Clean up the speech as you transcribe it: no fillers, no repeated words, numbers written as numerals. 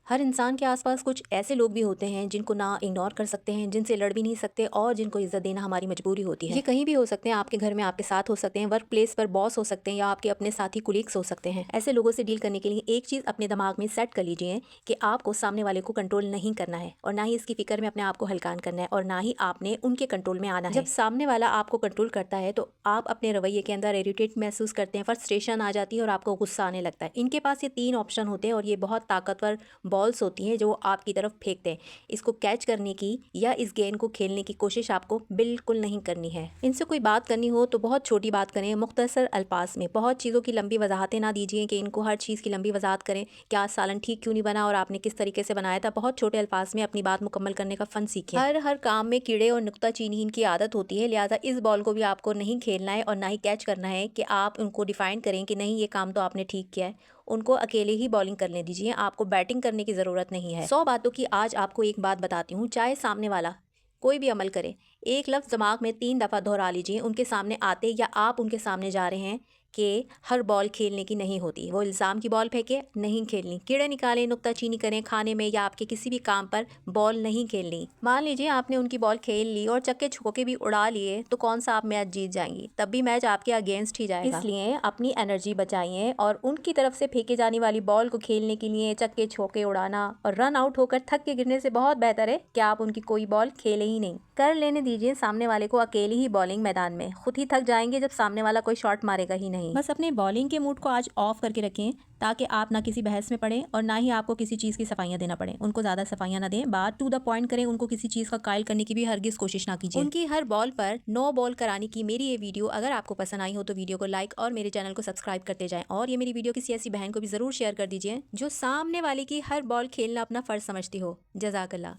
हर इंसान के आसपास कुछ ऐसे लोग भी होते हैं जिनको ना इग्नोर कर सकते हैं, जिनसे लड़ भी नहीं सकते और जिनको इज्जत देना हमारी मजबूरी होती है। ये कहीं भी हो सकते हैं, आपके घर में आपके साथ हो सकते हैं, वर्क प्लेस पर बॉस हो सकते हैं या आपके अपने साथी कुलीग्स हो सकते हैं। ऐसे लोगों से डील करने के लिए एक चीज़ अपने दिमाग में सेट कर लीजिए कि आपको सामने वाले को कंट्रोल नहीं करना है और ना ही इसकी फिक्र में अपने आप को हल्कान करना है और ना ही आपने उनके कंट्रोल में आना है। जब सामने वाला आपको कंट्रोल करता है तो आप अपने रवैये के अंदर इरिटेट महसूस करते हैं, फ्रस्ट्रेशन आ जाती है और आपको गुस्सा आने लगता है। इनके पास ये 3 ऑप्शन होते हैं और ये बहुत ताकतवर बॉल्स होती हैं जो आपकी तरफ फेंकते हैं। इसको कैच करने की या इस गेम को खेलने की कोशिश आपको बिल्कुल नहीं करनी है। इनसे कोई बात करनी हो तो बहुत छोटी बात करें, मुख्तसर अल्फाज में। बहुत चीज़ों की लंबी वजाहतें ना दीजिए कि इनको हर चीज़ की लंबी वजाहत करें कि आज सालन ठीक क्यों नहीं बना और आपने किस तरीके से बनाया था। बहुत छोटे अल्फाज में अपनी बात मुकम्मल करने का फ़न सीखें। हर काम में कीड़े और नुक्ताचीनी इनकी आदत होती है, लिहाजा इस बॉल को भी आपको नहीं खेलना है और ना ही कैच करना है कि आप उनको डिफाइन करें कि नहीं ये काम तो आपने ठीक किया है। उनको अकेले ही बॉलिंग करने दीजिए, आपको बैटिंग करने की ज़रूरत नहीं है। 100 बातों की आज आपको एक बात बताती हूँ, चाहे सामने वाला कोई भी अमल करे, एक लफ्ज़ दिमाग में 3 दफ़ा दोहरा लीजिए उनके सामने आते या आप उनके सामने जा रहे हैं कि हर बॉल खेलने की नहीं होती। वो इल्ज़ाम की बॉल फेंके, नहीं खेलनी। कीड़े निकालें, नुक्ताचीनी करें, खाने में या आपके किसी भी काम पर बॉल नहीं खेलनी। मान लीजिए आपने उनकी बॉल खेल ली और चक्के छक्के भी उड़ा लिए तो कौन सा आप मैच जीत जाएंगी, तब भी मैच आपके अगेंस्ट ही जाएगा। इसलिए अपनी एनर्जी बचाइए और उनकी तरफ से फेंके जाने वाली बॉल को खेलने के लिए चक्के छक्के उड़ाना और रन आउट होकर थक के गिरने से बहुत बेहतर है कि आप उनकी कोई बॉल खेले ही नहीं। कर लेने दीजिए सामने वाले को अकेली ही बॉलिंग मैदान में, खुद ही थक जाएंगे जब सामने वाला कोई शॉट मारेगा ही नहीं। बस अपने बॉलिंग के मूड को आज ऑफ करके रखें ताकि आप ना किसी बहस में पड़े और ना ही आपको किसी चीज़ की सफाइयाँ देना पड़े। उनको ज़्यादा सफाइयाँ ना दें, बात टू द पॉइंट करें, उनको किसी चीज़ का कायल करने की भी हरगिज़ कोशिश ना कीजिए। उनकी हर बॉल पर नो बॉल कराने की मेरी ये वीडियो अगर आपको पसंद आई हो तो वीडियो को लाइक और मेरे चैनल को सब्सक्राइब करते जाएं और ये मेरी वीडियो किसी ऐसी बहन को भी ज़रूर शेयर कर दीजिए जो सामने वाले की हर बॉल खेलना अपना फ़र्ज समझती हो। जज़ाकल्लाह।